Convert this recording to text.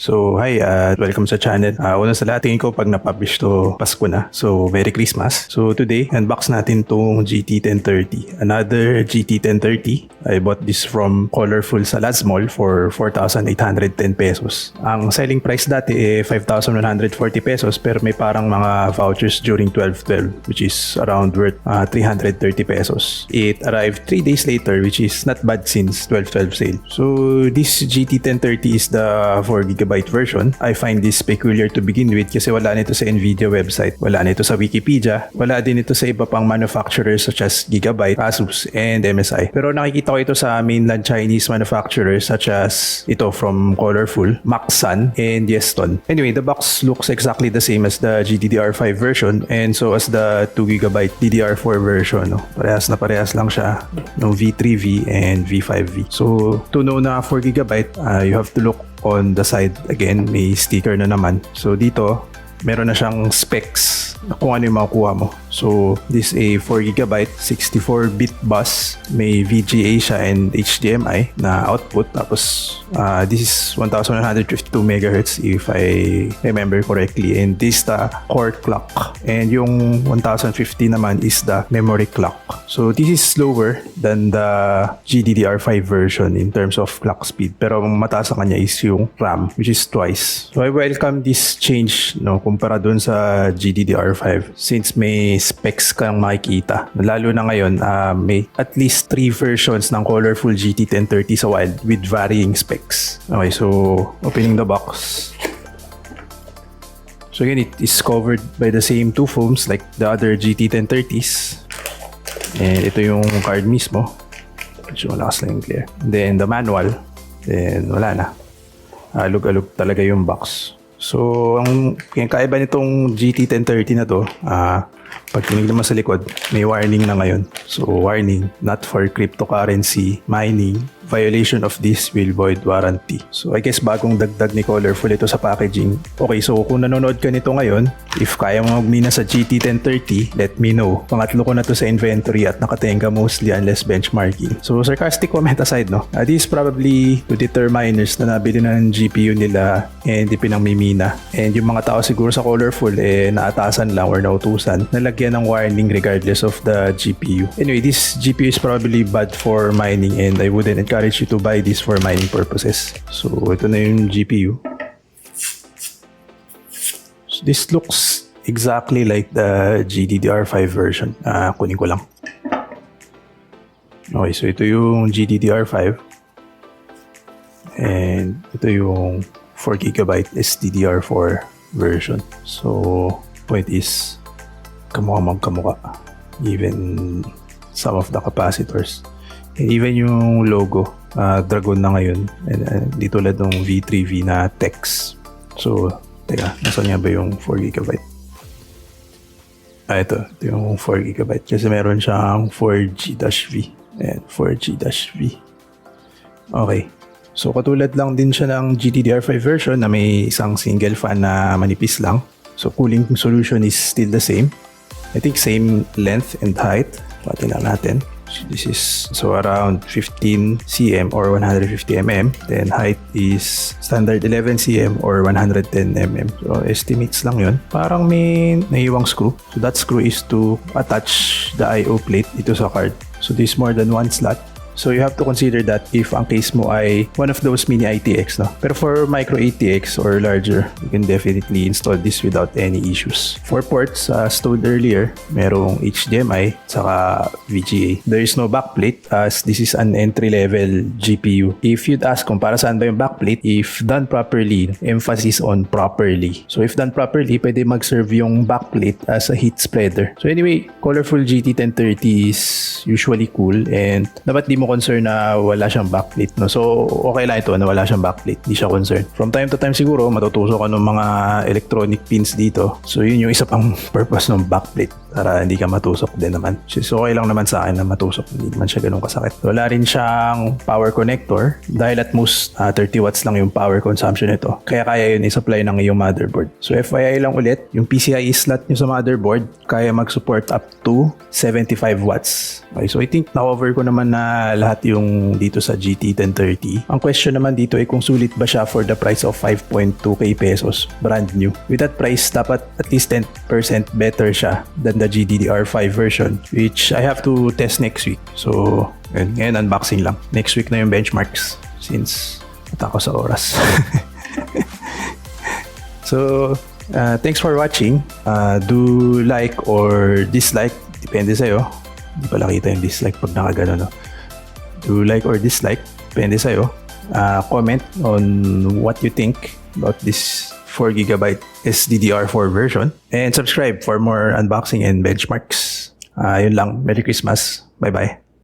So, hi, welcome sa channel. Una sa lahat, tingin ko pag na-publish to, Pasko na. So, Merry Christmas. So, today, unbox natin tong GT1030. Another GT1030. I bought this from Colorful sa Laz Mall for 4,810 pesos. Ang selling price dati 5,140 pesos pero may parang mga vouchers during 12/12 which is around worth 330 pesos. It arrived 3 days later which is not bad since 12/12 sale. So, this GT1030 is the 4GB version. I find this peculiar to begin with kasi wala nito sa Nvidia website, wala nito sa Wikipedia, wala din ito sa iba pang manufacturers such as Gigabyte, Asus, and MSI. Pero nakikita ko ito sa mainland Chinese manufacturers such as ito from Colorful, Maxan, and Yeston. Anyway, the box looks exactly the same as the GDDR5 version and so as the 2GB DDR4 version. No? Parehas na parehas lang siya ng V3V and V5V. So, to know na 4GB, you have to look on the side. Again, may sticker na naman. So dito, meron na siyang specs na kung ano yung makukuha mo. So this is a 4GB 64-bit bus. May VGA siya and HDMI na output. Tapos this is 1152 MHz if I remember correctly. And this is the core clock. And yung 1050 naman is the memory clock. So this is slower than the GDDR5 version in terms of clock speed. Pero ang mataas sa kanya is yung RAM which is twice. So I welcome this change kumpara dun sa GDDR5 since may specs kang makikita. Lalo na ngayon, may at least 3 versions ng Colorful GT1030 sa wild with varying specs. Okay, so opening the box. So again, it is covered by the same two foams like the other GT1030s. And ito yung card mismo. Medyo malakas lang yung clear. Then the manual. Then wala na. Alug-alug talaga yung box. So, ang kaiba nitong GT1030 na to, pag tinignan mo sa likod, may warning na ngayon. So, warning, not for cryptocurrency mining. Violation of this will void warranty. So, I guess bagong dagdag ni Colorful ito sa packaging. Okay, so kung nanonood ka nito ngayon, if kaya mo magmina sa GT1030, let me know. Pangatlo ko na to sa inventory at nakatingin ka mostly unless benchmarking. So, sarcastic comment aside, no? This is probably to deter miners na nabili na ng GPU nila and di pinangmimina. And yung mga tao siguro sa Colorful, naatasan lang or nautusan, nalagyan ng warning regardless of the GPU. Anyway, this GPU is probably bad for mining and I wouldn't encourage you to buy this for mining purposes. So, ito na yung GPU. So, this looks exactly like the GDDR5 version. Kunin ko lang. Okay, so ito yung GDDR5. And ito yung 4GB SDDR4 version. So, point is, kamukha. Even some of the capacitors. And even yung logo, Dragon na ngayon. And di tulad ng V3V na text. So, teka, nasan nga ba yung 4GB? Ito yung 4GB. Kasi meron siyang 4G-V. Ayan, 4G-V. Okay. So, katulad lang din siya ng GDDR5 version na may isang single fan na manipis lang. So, cooling solution is still the same. I think same length and height. Pati lang natin. This is so around 15 cm or 150 mm. Then height is standard 11 cm or 110 mm. So estimates lang yun. Parang may naiwang screw. So that screw is to attach the I/O plate dito sa card. So this is more than one slot. So you have to consider that if ang case mo ay one of those mini ITX, no? Pero for micro ATX or larger, you can definitely install this without any issues. For ports, as told earlier, merong HDMI saka VGA. There is no backplate as this is an entry-level GPU. If you'd ask kung para saan ba yung backplate, if done properly, emphasis on properly. So if done properly, pwede mag-serve yung backplate as a heat spreader. So anyway, Colorful GT1030 is usually cool and dapat di mo concern na wala siyang backplate, no? So, okay lang ito na wala siyang backplate. Di siya concern. From time to time siguro, matutusok ka ng mga electronic pins dito. So, yun yung isa pang purpose ng backplate para hindi ka matusok din naman. So, okay lang naman sa akin na matusok. Hindi naman siya ganun kasakit. Wala rin siyang power connector dahil at most 30 watts lang yung power consumption nito. Kaya yun i-supply ng iyong motherboard. So, FYI lang ulit, yung PCIe slot nyo sa motherboard kaya mag-support up to 75 watts. Okay, so I think na-cover ko naman na lahat yung dito sa GT 1030. Ang question naman dito ay kung sulit ba siya for the price of 5.2k pesos, brand new. With that price, dapat at least 10% better siya than the GDDR5 version, which I have to test next week. So, ngayon unboxing lang. Next week na yung benchmarks since ako sa oras. So, thanks for watching. Do like or dislike. Depende sa'yo. Hindi pala kita yung dislike pag nakagano, no? Do like or dislike. Depende sa'yo. Comment on what you think about this 4GB SDDR4 version. And subscribe for more unboxing and benchmarks. Yun lang. Merry Christmas. Bye-bye.